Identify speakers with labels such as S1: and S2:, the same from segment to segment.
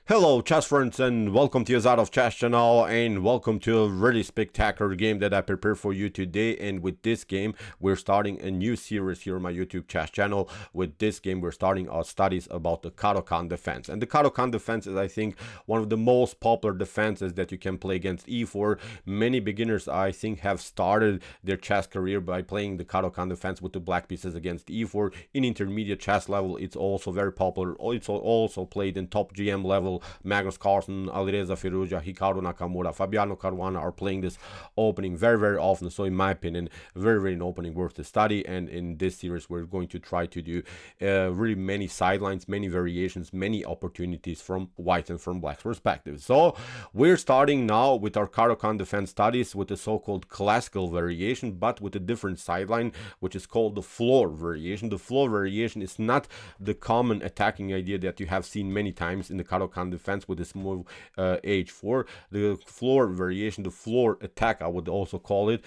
S1: Hello chess friends and welcome to your Out of Chess channel and welcome to a really spectacular game that I prepared for you today. And with this game we're starting a new series here on my YouTube chess channel. With this game we're starting our studies about the Caro-Kann defense, and the Caro-Kann defense is I think one of the most popular defenses that you can play against e4. Many beginners I think have started their chess career by playing the Caro-Kann defense with the black pieces against e4. In intermediate chess level it's also very popular. It's also played in top GM level. Magnus Carlsen, Alireza Firouzja, Hikaru Nakamura, Fabiano Caruana are playing this opening very often. So in my opinion, very an opening worth the study. And in this series we're going to try to do really many sidelines, many variations, many opportunities from white and from black's perspective. So we're starting now with our Caro-Kann defense studies with the so-called classical variation, but with a different sideline, which is called the floor variation. The floor variation is not the common attacking idea that you have seen many times in the Caro-Kann defense with this move h4. The floor variation, the floor attack I would also call it,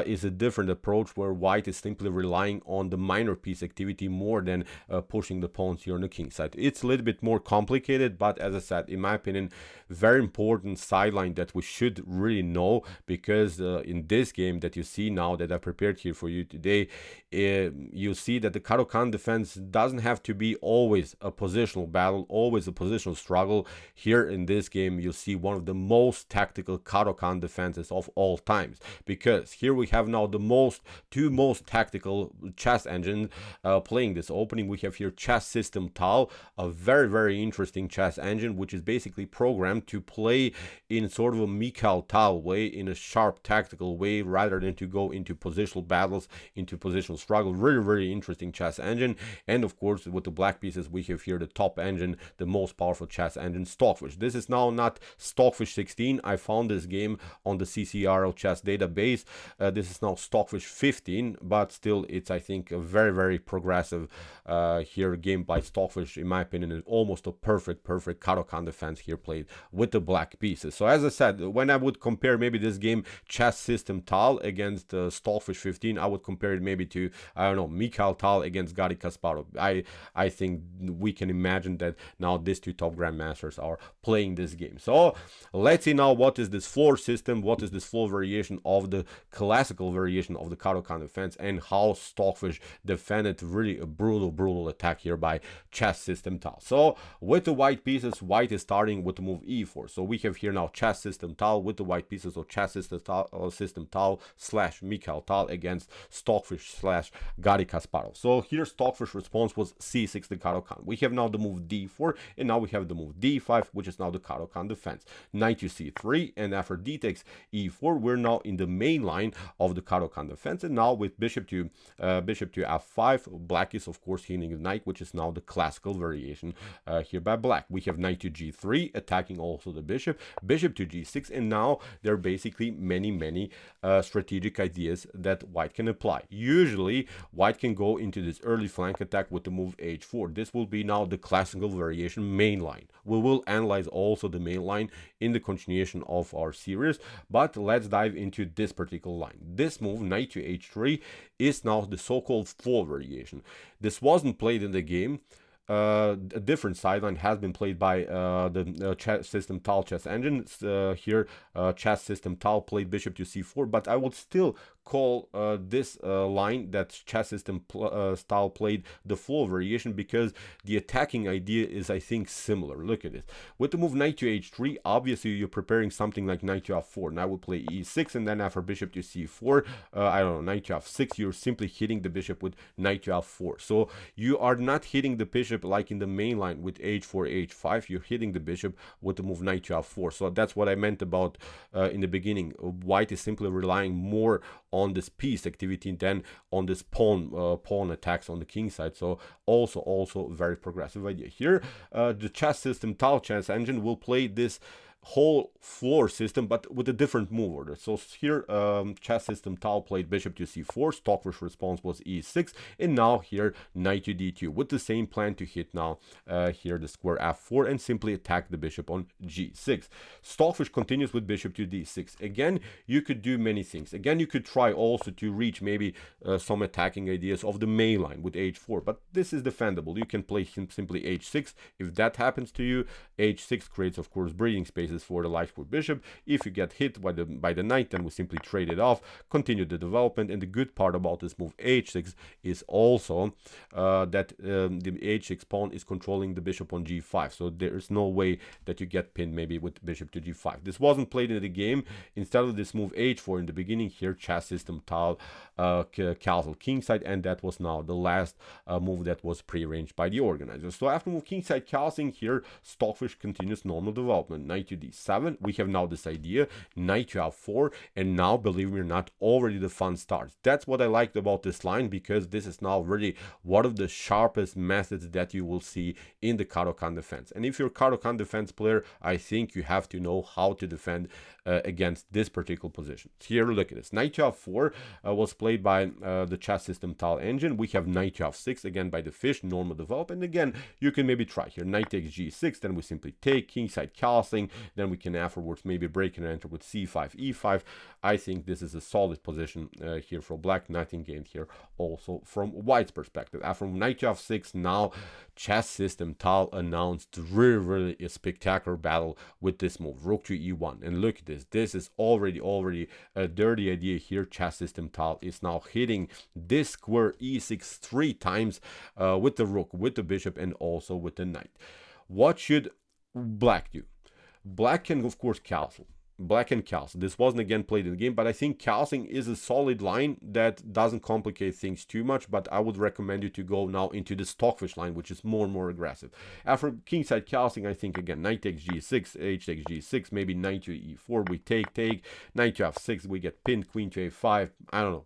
S1: is a different approach where white is simply relying on the minor piece activity more than pushing the pawns here on the king side. It's a little bit more complicated, but as I said, in my opinion, very important sideline that we should really know, because in this game that you see now that I prepared here for you today, you see that the Caro-Kann defense doesn't have to be always a positional battle, always a positional struggle. Here in this game you see one of the most tactical Caro-Kann defenses of all times, because here we have now the two most tactical chess engines playing this opening. We have here chess system Tal, a very interesting chess engine which is basically programmed to play in sort of a Mikhail Tal way, in a sharp tactical way, rather than to go into positional battles, into positional struggle. Very interesting chess engine. And of course with the black pieces we have here the top engine, the most powerful chess engine, Stockfish. This is now not Stockfish 16. I found this game on the CCRL chess database. This is now Stockfish 15, but still it's I think a very progressive here game by Stockfish. In my opinion, is almost a perfect Caro-Kann defense here played with the black pieces. So as I said, when I would compare maybe this game chess system Tal against Stockfish 15, I would compare it maybe to, I don't know, Mikhail Tal against Garry Kasparov. I think we can imagine that now these two top grandmasters are playing this game. So let's see now what is this floor system, what is this floor variation of the classical variation of the Caro-Kann defense, and how Stockfish defended really a brutal attack here by chess system Tal. So with the white pieces, white is starting with the move e4. So we have here now chess system Tal with the white pieces, or chess system Tal slash Mikhail Tal against Stockfish slash Garry Kasparov. So here Stockfish response was c6 the Caro-Kann. We have now the move d4, and now we have the move d5, which is now the Caro-Kann defense. Knight to c3, and after d takes e4, we're now in the main line of the Caro-Kann defense. And now with bishop to f5, black is of course hitting the knight, which is now the classical variation here by black. We have knight to g3, attacking also the bishop to g6, and now there are basically many strategic ideas that white can apply. Usually white can go into this early flank attack with the move h4. This will be now the classical variation main line. We will analyze also the main line in the continuation of our series, but let's dive into this particular line. This move, knight to h3, is now the so-called floor variation. This wasn't played in the game. A different sideline has been played by the chess system Tal chess engine. Here chess system Tal played bishop to c4, but I would still call this line that chess system Tal played the floor variation, because the attacking idea is I think similar. Look at this. With the move knight to h3, obviously you're preparing something like knight to f4. Now we'll play e6, and then after bishop to c4, I don't know, knight to f6, you're simply hitting the bishop with knight to f4. So you are not hitting the bishop like in the main line with h4 h5. You're hitting the bishop with the move knight to f4. So that's what I meant about in the beginning. White is simply relying more on this piece activity than on this pawn attacks on the king side. So also very progressive idea here. The chess system Tal chess engine will play this whole floor system, but with a different move order. So here, chess system Tal played bishop to c4, Stockfish response was e6, and now here knight to d2 with the same plan to hit now here the square f4 and simply attack the bishop on g6. Stockfish continues with bishop to d6. Again, you could do many things. Again, you could try also to reach maybe some attacking ideas of the main line with h4, but this is defendable. You can play simply h6. If that happens to you, h6 creates, of course, breathing spaces for the light square bishop. If you get hit by the knight, then we simply trade it off, continue the development. And the good part about this move h6 is also that the h6 pawn is controlling the bishop on g5, so there's no way that you get pinned maybe with bishop to g5. This wasn't played in the game. Instead of this move h4 in the beginning here, chess system Tal castle kingside, and that was now the last move that was prearranged by the organizer. So after move kingside castling here, Stockfish continues normal development. Knight to d7, we have now this idea, knight to f4, and now, believe me or not, already the fun starts. That's what I liked about this line, because this is now really one of the sharpest methods that you will see in the Caro-Kann defense. And if you're a Caro-Kann defense player, I think you have to know how to defend against this particular position. Here, look at this. Knight to f4 was played by the chess system Tal engine. We have knight to f6 again by the fish, normal development. Again, you can maybe try here knight takes g6, then we simply take kingside castling, then we can afterwards maybe break and enter with c5 e5. I think this is a solid position here for black. Nothing gained here also from white's perspective. After knight to f6, now chess system Tal announced really a spectacular battle with this move, rook to e1. And look at this. This is already a dirty idea here. Chess system Tal is now hitting this square e6 3 times with the rook, with the bishop, and also with the knight. What should black do? Black can, of course, castle. Black can castle. This wasn't again played in the game, but I think castling is a solid line that doesn't complicate things too much. But I would recommend you to go now into the Stockfish line, which is more and more aggressive. After kingside castling, I think again knight takes g6, h takes g6, maybe knight to e4, we take, knight to f6, we get pinned, queen to a5. I don't know.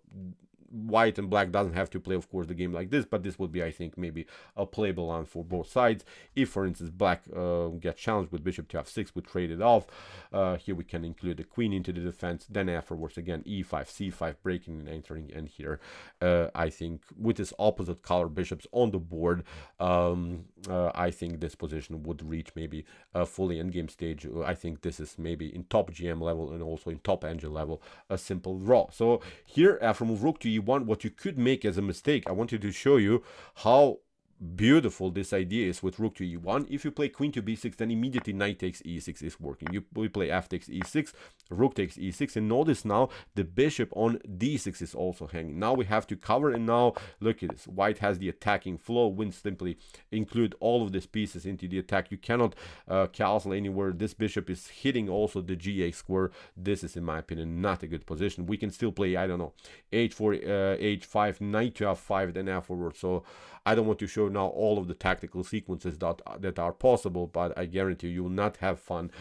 S1: White and black doesn't have to play, of course, the game like this, but this would be, I think, maybe a playable line for both sides. If, for instance, black gets challenged with bishop to f6, we trade it off. Here we can include the queen into the defense. Then afterwards, again, e5, c5, breaking and entering. And here, I think, with this opposite color bishops on the board, I think this position would reach maybe a fully endgame stage. I think this is maybe in top GM level and also in top engine level, a simple draw. So here, after move rook to e1, what you could make as a mistake, I wanted to show you how beautiful this idea is with rook to e1. If you play queen to b6, then immediately knight takes e6 is working. We play f takes e6, rook takes e6, and notice now the bishop on d6 is also hanging. Now we have to cover, and now look at this. White has the attacking flow. We simply include all of these pieces into the attack. You cannot castle anywhere. This bishop is hitting also the g8 square. This is, in my opinion, not a good position. We can still play, I don't know, h4, h5, knight to f5, then afterwards. So I don't want to show now all of the tactical sequences that are possible, but I guarantee you will not have fun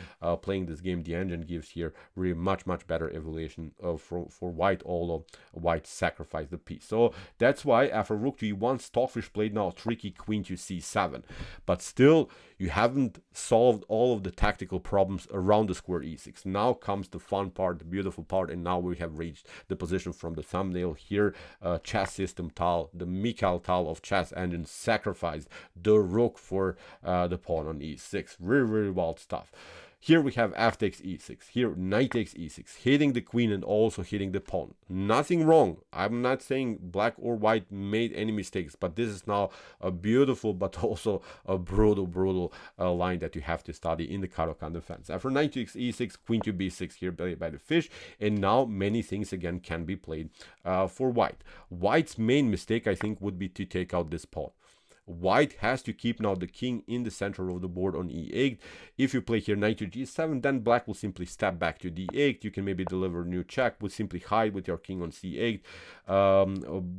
S1: playing this game. The engine gives here really much better evaluation for white, although white sacrificed the piece. So that's why after rook to e1, Stockfish played now tricky queen to c7, but still you haven't solved all of the tactical problems around the square e6. Now comes the fun part, the beautiful part, and now we have reached the position from the thumbnail here. Chess system Tal, the Mikhail Tal of chess engine, sacrificed the rook for the pawn on e6. Really wild stuff. Here we have f takes e6. Here knight takes e6, hitting the queen and also hitting the pawn. Nothing wrong. I'm not saying black or white made any mistakes, but this is now a beautiful but also a brutal line that you have to study in the Caro-Kann defense. After knight takes e6, queen to b6 here by the fish, and now many things again can be played for white. White's main mistake, I think, would be to take out this pawn. White has to keep now the king in the center of the board on e8. If you play here knight to g7, then black will simply step back to d8. You can maybe deliver a new check, would simply hide with your king on c8.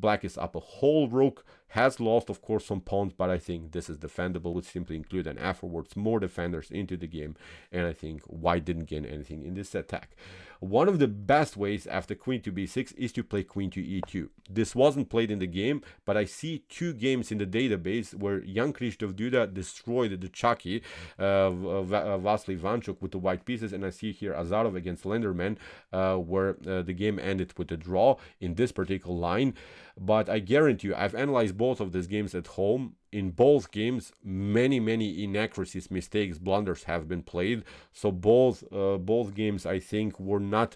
S1: Black is up a whole rook, has lost, of course, some pawns, but I think this is defendable. Would simply include and afterwards more defenders into the game, and I think white didn't gain anything in this attack. One of the best ways after queen to b6 is to play queen to e2. This wasn't played in the game, but I see 2 games in the database where young Krzysztof Duda destroyed the Chucky, Vasily Vanchuk with the white pieces, and I see here Azarov against Lenderman, where the game ended with a draw in this particular line. But I guarantee you, I've analyzed both of these games at home. In both games, many inaccuracies, mistakes, blunders have been played. So both games, I think, were not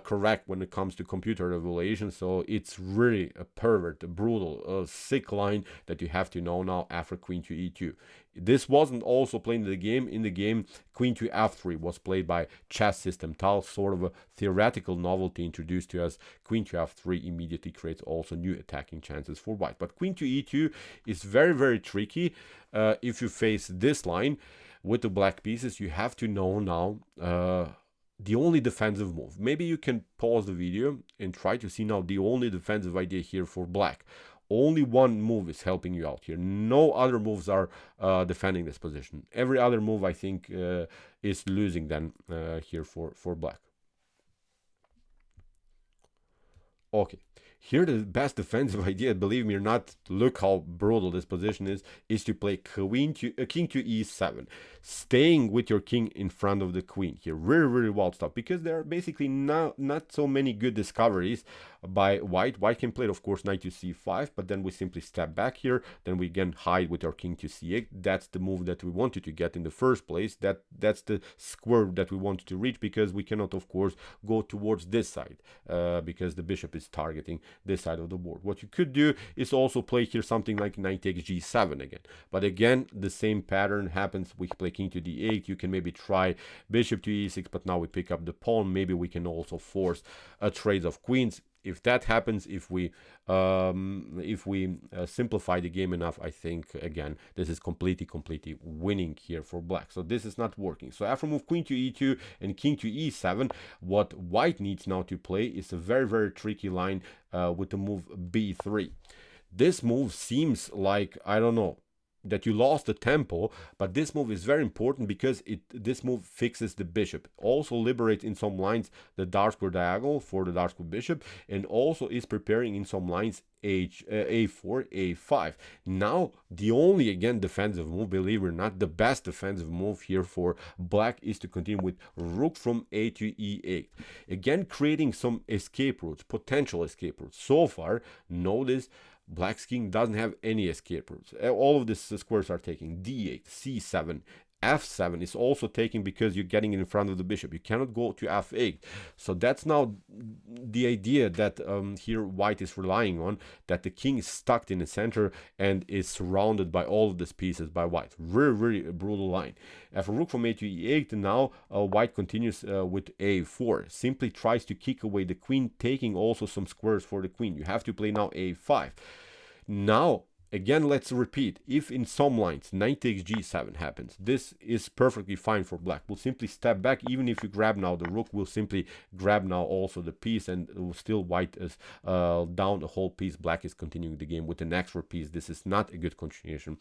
S1: correct when it comes to computer evaluation. So it's really a pervert, a brutal, sick line that you have to know now after queen to e2. This wasn't also played in the game. In the game, queen to f3 was played by chess system Tal, sort of a theoretical novelty introduced to us. Queen to f3 immediately creates also new attacking chances for white. But queen to e2 is very tricky. If you face this line with the black pieces, you have to know now the only defensive move. Maybe you can pause the video and try to see now the only defensive idea here for black. Only one move is helping you out here. No other moves are defending this position. Every other move, I think, is losing then here for black. Okay. Here the best defensive idea, believe me or not, look how brutal this position is to play king to e7, staying with your king in front of the queen here. Really wild stuff, because there are basically not so many good discoveries by white. White can play, of course, knight to c5, but then we simply step back here, then we again hide with our king to c8. That's the move that we wanted to get in the first place. That's the square that we wanted to reach, because we cannot, of course, go towards this side, because the bishop is targeting this side of the board. What you could do is also play here something like knight takes g7 again, but again the same pattern happens. We play king to d8. You can maybe try bishop to e6, but now we pick up the pawn. Maybe we can also force a trade of queens. If that happens, if we simplify the game enough, I think again this is completely winning here for black. So this is not working. So after move queen to e2 and king to e7, what white needs now to play is a very tricky line with the move b3. This move seems like, I don't know, that you lost the tempo, but this move is very important because this move fixes the bishop, also liberates in some lines the dark square diagonal for the dark square bishop, and also is preparing in some lines a4 a5. Now the only, again, defensive move, believe it or not, the best defensive move here for black is to continue with rook from a to e8, again creating some escape routes, potential escape routes. So far, notice black's king doesn't have any escape routes. All of these squares are taking. d8, c7, f7 is also taking, because you're getting in front of the bishop. You cannot go to f8. So that's now the idea that here white is relying on, that the king is stuck in the center and is surrounded by all of these pieces by white. Really brutal line. After rook from a to e8, now white continues with a4. Simply tries to kick away the queen, taking also some squares for the queen. You have to play now a5. Now, again, let's repeat. If in some lines knight takes g7 happens, this is perfectly fine for black. We'll simply step back. Even if you grab now the rook, we'll simply grab now also the piece, and still white is down a whole piece. Black is continuing the game with an extra piece. This is not a good continuation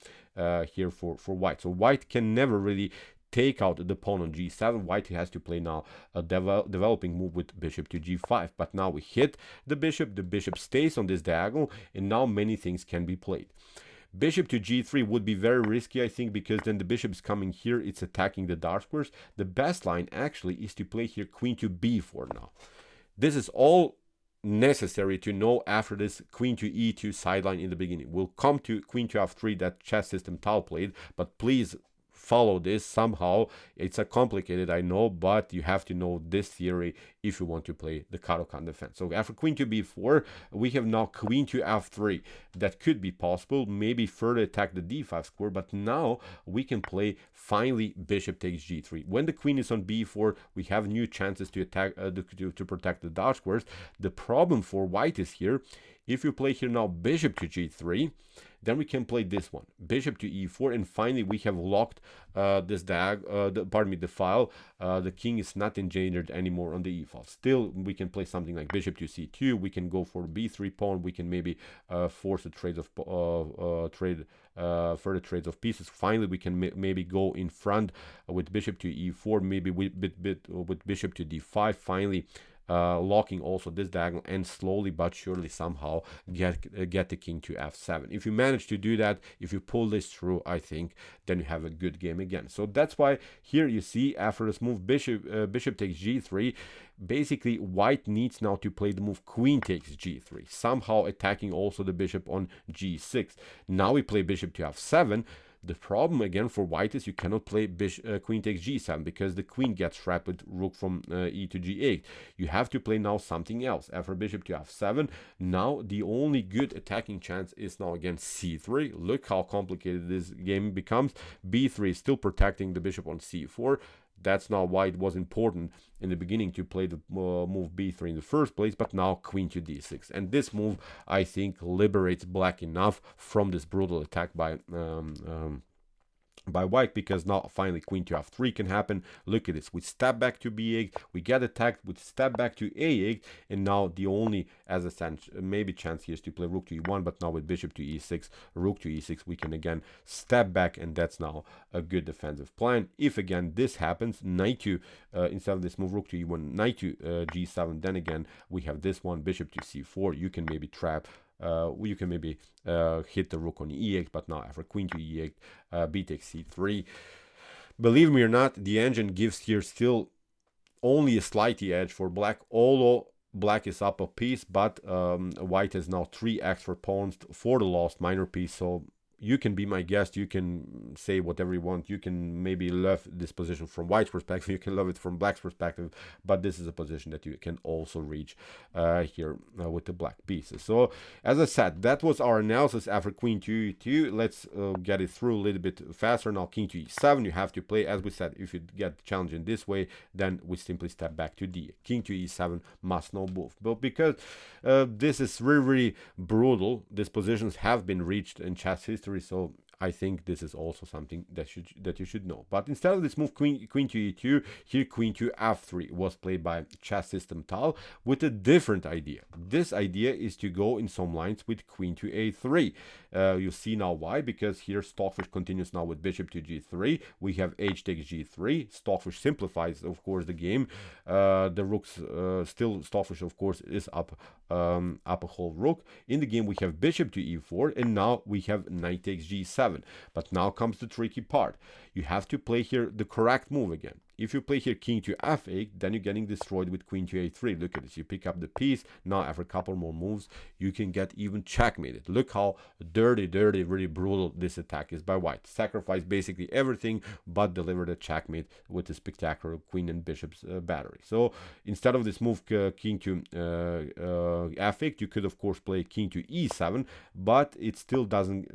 S1: here for white. So white can never really take out the pawn on g7. White has to play now a developing move with bishop to g5, but now we hit the bishop stays on this diagonal, and now many things can be played. Bishop to g3 would be very risky, I think, because then the bishop is coming here, it's attacking the dark squares. The best line actually is to play here queen to b4 now. This is all necessary to know after this queen to e2 sideline in the beginning. We'll come to queen to f3, that chess system Tal played, but please follow this somehow. It's a complicated, I know, but you have to know this theory if you want to play the Caro-Kann defense. So after queen to b4, we have now queen to f3. That could be possible, maybe further attack the d5 square, but now we can play finally bishop takes g3. When the queen is on b4, we have new chances to attack to protect the dark squares. The problem for white is here, if you play here now bishop to g3, then we can play this one, bishop to e4, and finally we have locked the file. The king is not endangered anymore on the e file. Tal. Still, we can play something like bishop to c2. We can go for b3 pawn. We can maybe force a trade of further trades of pieces. Finally, we can maybe go in front with bishop to e4, maybe with bishop to d5. Finally, locking also this diagonal, and slowly but surely somehow get the king to f7. If you manage to do that, if you pull this through, I think then you have a good game again. So that's why here you see after this move bishop takes g3, basically white needs now to play the move queen takes g3, somehow attacking also the bishop on g6. Now we play bishop to f7. The problem again for white is you cannot play queen takes g7 because the queen gets trapped with rook from e to g8. You have to play now something else. After bishop to f7, now the only good attacking chance is now again c3. Look how complicated this game becomes. b3 is still protecting the bishop on c4. That's now why it was important in the beginning to play the move b3 in the first place, but now queen to d6. And this move, I think, liberates black enough from this brutal attack by white, because now finally queen to f3 can happen. Look at this, we step back to b8, we get attacked, we step back to a8, and now the only as a maybe chance here is to play rook to e1, but now with bishop to e6, rook to e6, we can again step back, and that's now a good defensive plan. If again this happens, knight to instead of this move rook to e1, knight to g7, then again we have this one, bishop to c4. You can maybe trap you can maybe hit the rook on e8, but now after queen to e8, b takes c3. Believe me or not, the engine gives here still only a slight edge for black, although black is up a piece, but white has now 3 extra pawns for the lost minor piece. So you can be my guest, you can say whatever you want, you can maybe love this position from white's perspective, you can love it from black's perspective, but this is a position that you can also reach here with the black pieces. So as I said, that was our analysis after queen to e2. Let's get it through a little bit faster. Now king to e7, you have to play, as we said, if you get challenged in this way, then we simply step back to d. King to e7 must not move. But because this is really, really brutal, these positions have been reached in chess history, so I think this is also something that you should know. But instead of this move queen to e2, here queen to f3 was played by chess system Tal with a different idea. This idea is to go in some lines with queen to a3. You see now why, because here Stockfish continues now with bishop to g3. We have h takes g3. Stockfish simplifies, of course, the game. The rooks still, Stockfish of course is up a whole rook. In the game we have bishop to e4, and now we have knight takes g7. But now comes the tricky part. You have to play here the correct move again. If you play here king to f8, then you're getting destroyed with queen to a3. Look at this, you pick up the piece. Now after a couple more moves, you can get even checkmated. Look how dirty, really brutal this attack is by white. Sacrifice basically everything, but delivered a checkmate with the spectacular queen and bishop's battery. So instead of this move king to f8, you could of course play king to e7, but it still doesn't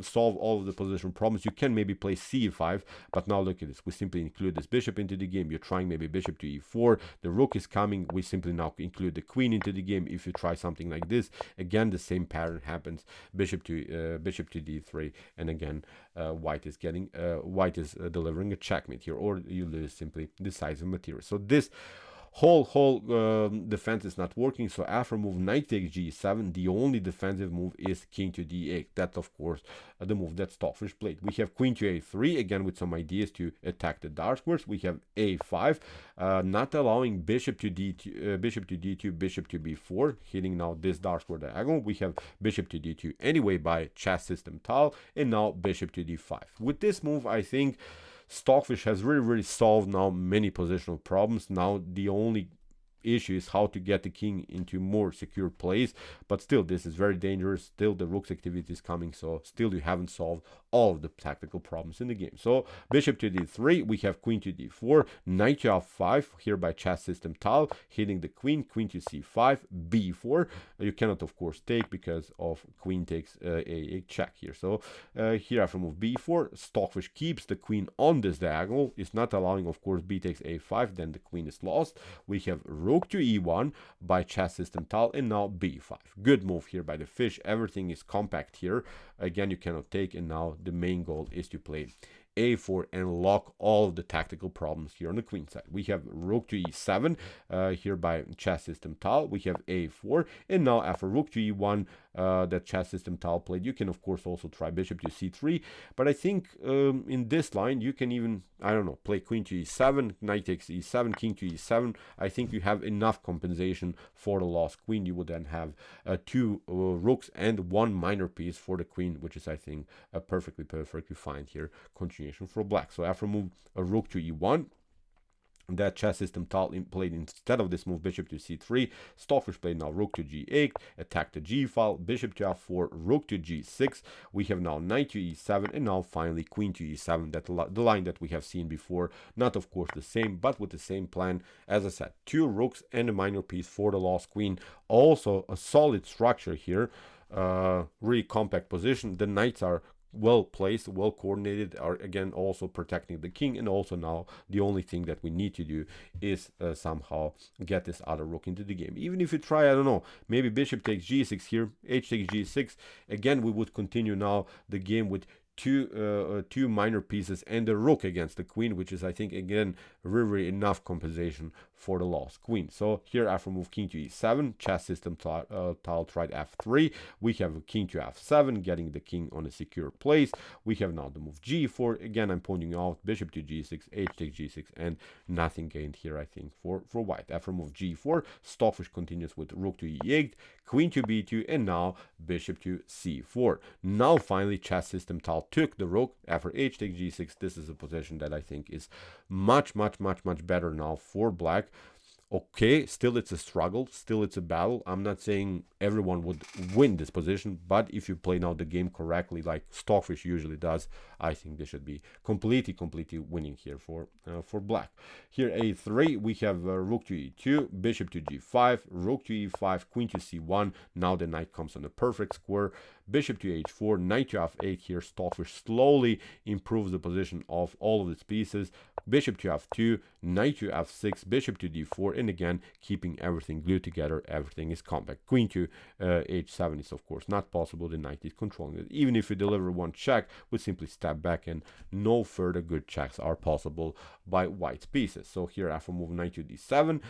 S1: solve all of the position problems. You can maybe play c5, but now look at this, we simply include this bishop into the game. You're trying maybe bishop to e4, the rook is coming, we simply now include the queen into the game. If you try something like this, again the same pattern happens, bishop to d3, and again white is delivering a checkmate here, or you lose simply decisive material. So this whole defense is not working. So after move knight takes g7, the only defensive move is king to d8. That's of course the move that Stockfish played. We have queen to a3, again with some ideas to attack the dark squares. We have a5, not allowing bishop to d2, bishop to b4, hitting now this dark square diagonal. We have bishop to d2 anyway by chess system Tal, and now bishop to d5. With this move, I think Stockfish has really solved now many positional problems. Now the only issue is how to get the king into more secure place, but still this is very dangerous. Still the rook's activity is coming, so still you haven't solved all of the tactical problems in the game. So bishop to d3, we have queen to d4, knight to f5 here by chess system Tal, hitting the queen, queen to c5, b4. You cannot of course take because of queen takes a check here. So here after move b4, Stockfish keeps the queen on this diagonal, is not allowing of course b takes a5, then the queen is lost. We have rook to e1 by chess system Tal, and now b5. Good move here by the fish. Everything is compact here. Again, you cannot take, and now the main goal is to play a4 and lock all of the tactical problems here on the queen side. We have rook to e7 here by chess system Tal. We have a4, and now after rook to e1 that chess system Tal played, you can of course also try bishop to c3, but I think in this line you can even, I don't know, play queen to e7, knight takes e7, king to e7. I think you have enough compensation for the lost queen. You would then have two rooks and one minor piece for the queen, which is I think perfectly fine here. Continuation for black. So after move a rook to e1, that chess system Tal played instead of this move bishop to c3. Stockfish played now rook to g8, attack the g file, bishop to f4, rook to g6. We have now knight to e7, and now finally queen to e7. That the line that we have seen before, not of course the same, but with the same plan. As I said, two rooks and a minor piece for the lost queen. Also a solid structure here, really compact position. The knights are well placed, well coordinated, are again also protecting the king, and also now the only thing that we need to do is somehow get this other rook into the game. Even if you try, I don't know, maybe bishop takes g6 here, h takes g6, again we would continue now the game with two minor pieces and a rook against the queen, which is I think again really enough compensation for the lost queen. So here after move king to e7, chess system Tal tried f3. We have king to f7, getting the king on a secure place. We have now the move g4. Again, I'm pointing out bishop to g6, h takes g6, and nothing gained here I think for white. After move g4, Stockfish continues with rook to e8, queen to b2, and now bishop to c4. Now finally chess system Tal took the rook after h takes g6. This is a position that I think is much better now for black. Okay, still it's a struggle, still it's a battle. I'm not saying everyone would win this position, but if you play now the game correctly like Stockfish usually does, I think this should be completely winning here for black. Here a3, we have rook to e2, bishop to g5, rook to e5, queen to c1. Now the knight comes on a perfect square. Bishop to h4, knight to f8. Here Stockfish slowly improves the position of all of its pieces. Bishop to f2, knight to f6, bishop to d4, and again keeping everything glued together. Everything is compact. Queen to h7 is of course not possible. The knight is controlling it. Even if you deliver one check, we simply step back, and no further good checks are possible by white's pieces. So here after move knight to d7,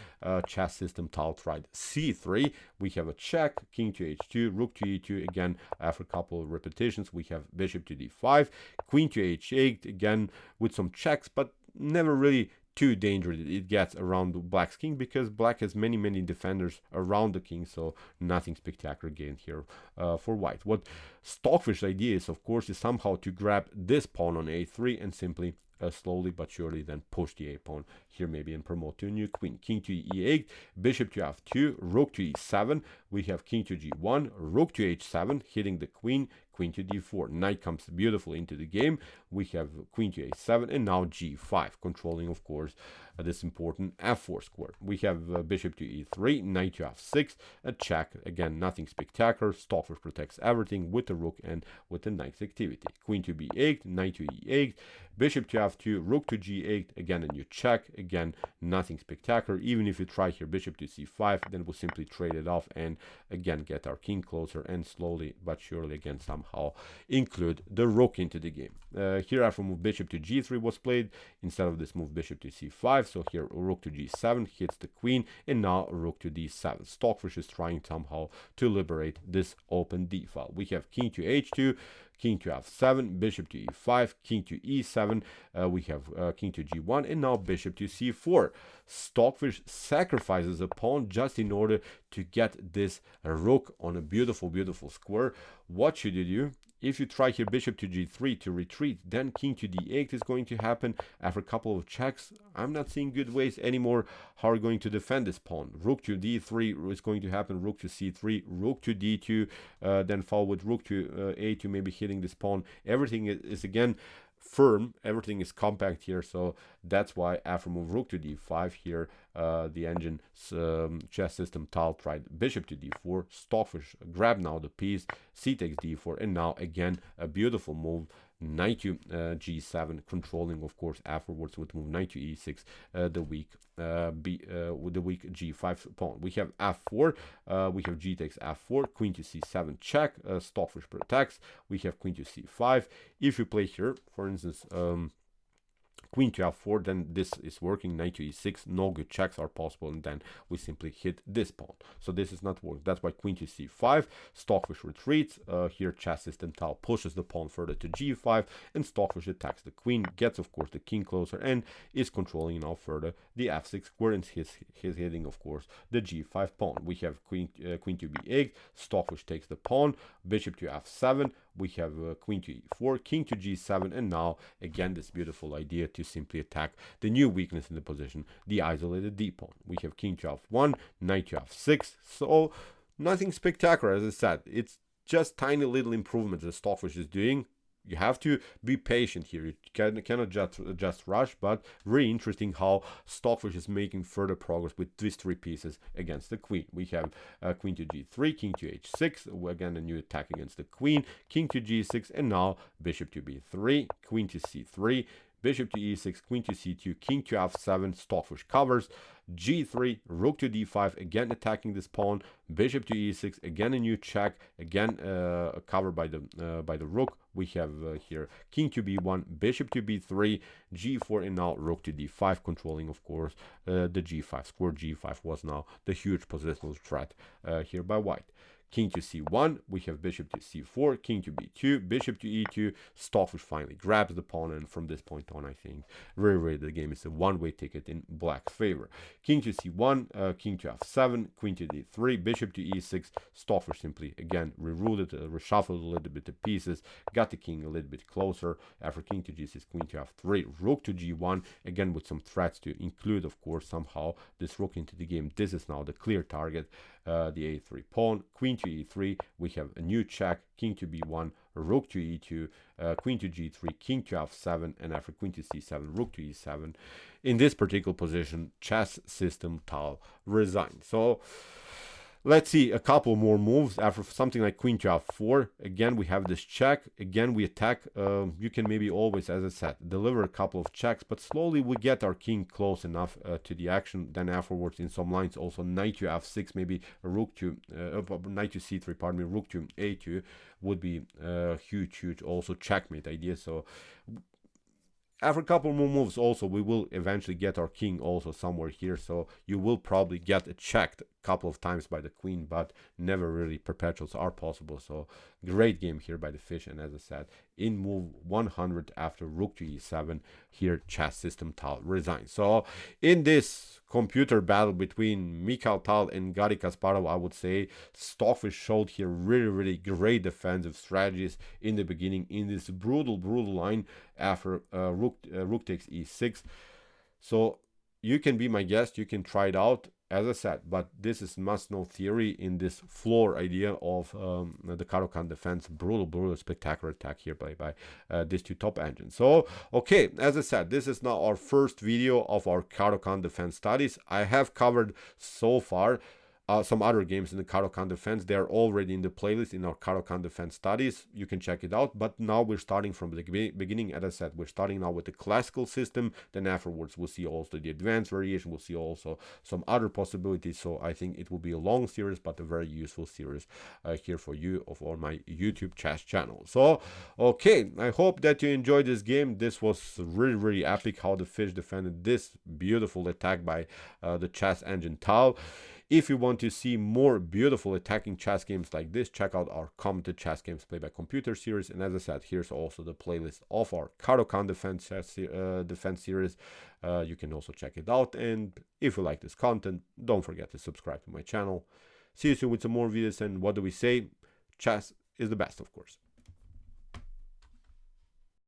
S1: chess system Tal tried c3. We have a check, king to h2, rook to e2. Again, after a couple of repetitions, we have bishop to d5, queen to h8, again with some checks, but never really too dangerous it gets around black's king, because black has many defenders around the king, so nothing spectacular gained here for white. What Stockfish's idea is, of course, is somehow to grab this pawn on a3 and simply slowly but surely then push the a pawn here maybe and promote to a new queen. King to e8, bishop to f2, rook to e7. We have king to g1, rook to h7, hitting the queen, queen to d4. Knight comes beautifully into the game. We have queen to a7, and now g5, controlling of course this important f4 square. We have bishop to e3, knight to f6, a check. Again, nothing spectacular. Stockfish protects everything with the rook and with the knight's activity. Queen to b8, knight to e8, bishop to f2, rook to g8. Again, a new check. Again, nothing spectacular. Even if you try here bishop to c5, then we'll simply trade it off and again get our king closer, and slowly but surely again somehow include the rook into the game. Here after move bishop to g3 was played instead of this move bishop to c5. So here rook to g7 hits the queen, and now rook to d7. Stockfish is trying somehow to liberate this open d file. We have king to h2, king to f7, bishop to e5, king to e7. We have king to g1, and now bishop to c4. Stockfish sacrifices a pawn just in order to get this rook on a beautiful square. What should you do? If you try here bishop to g3 to retreat, then king to d8 is going to happen after a couple of checks. I'm not seeing good ways anymore how we're going to defend this pawn. Rook to d3 is going to happen, rook to c3, rook to d2, then follow with rook to a2, maybe hitting this pawn. Everything is again firm, everything is compact here, so that's why after move rook to d5 here, the engine chess system Tal tried bishop to d4. Stockfish grab now the piece, c takes d4, and now again a beautiful move, knight to g7, controlling of course afterwards with move knight to e6 the weak with the weak g5 pawn. We have f4, we have g takes f4, queen to c7 check. Stockfish protects. We have queen to c5. If you play here, for instance, queen to f4, then this is working. Knight to e6, no good checks are possible, and then we simply hit this pawn. So this is not working. That's why queen to c5, Stockfish retreats. Here chess system Tal pushes the pawn further to g5, and Stockfish attacks the queen, gets of course the king closer, and is controlling now further the f6 square, and he's hitting of course the g5 pawn. We have queen to b8, Stockfish takes the pawn, bishop to f7, we have queen to e4, king to g7, and now again this beautiful idea to simply attack the new weakness in the position, the isolated d pawn. We have king to f1, knight to f6, so nothing spectacular. As I said, it's just tiny little improvements that Stockfish is doing. You have to be patient here. You cannot just rush, but really interesting how Stockfish is making further progress with these three pieces against the queen. We have queen to g3, king to h6, again a new attack against the queen, king to g6, and now bishop to b3, queen to c3, bishop to e6, queen to c2, king to f7, Stockfish covers, g3, rook to d5, again attacking this pawn, bishop to e6, again a new check, again covered by the rook. We have here king to b1, bishop to b3, g4, and now rook to d5, controlling of course the g5 square. g5 was now the huge positional threat here by white. King to c1, we have bishop to c4, king to b2, bishop to e2, Stockfish finally grabs the pawn, and from this point on I think really the game is a one-way ticket in black's favor. King to c1, king to f7, queen to d3, bishop to e6, Stockfish simply again reruled it, reshuffled a little bit the pieces, got the king a little bit closer. After king to g6, queen to f3, rook to g1, again with some threats to include of course somehow this rook into the game. This is now the clear target, the a3 pawn, queen to e3, we have a new check, king to b1, rook to e2, queen to g3, king to f7, and after queen to c7, rook to e7. In this particular position, chess system Tal resigned. So let's see a couple more moves. After something like queen to f4, again we have this check, again we attack. You can maybe always, as I said, deliver a couple of checks, but slowly we get our king close enough to the action. Then afterwards in some lines also knight to f6, maybe a rook to knight to c3, pardon me, rook to a2 would be huge also checkmate idea. So after a couple more moves also we will eventually get our king also somewhere here, so you will probably get a checked couple of times by the queen, but never really perpetuals are possible. So great game here by the fish, and as I said, in move 100 after rook to e7, here chess system Tal resigns. So in this computer battle between Mikhail Tal and Garry Kasparov, I would say Stockfish showed here really great defensive strategies in the beginning in this brutal line after rook takes e6. So you can be my guest, you can try it out, as I said, but this is must-know theory in this floor idea of the Caro-Kann defense. Brutal, spectacular attack here by these two top engines. So, okay, as I said, this is now our first video of our Caro-Kann defense studies. I have covered so far some other games in the Caro-Kann defense. They are already in the playlist in our Caro-Kann defense studies. You can check it out. But now we're starting from the beginning. As I said, we're starting now with the classical system. Then afterwards, we'll see also the advanced variation. We'll see also some other possibilities. So I think it will be a long series, but a very useful series here for you on my YouTube chess channel. So, okay, I hope that you enjoyed this game. This was really epic how the fish defended this beautiful attack by the chess engine Tal. If you want to see more beautiful attacking chess games like this, check out our commented chess games played by computer series. And as I said, here's also the playlist of our Caro-Kann defense series. You can also check it out. And if you like this content, don't forget to subscribe to my channel. See you soon with some more videos. And what do we say? Chess is the best, of course.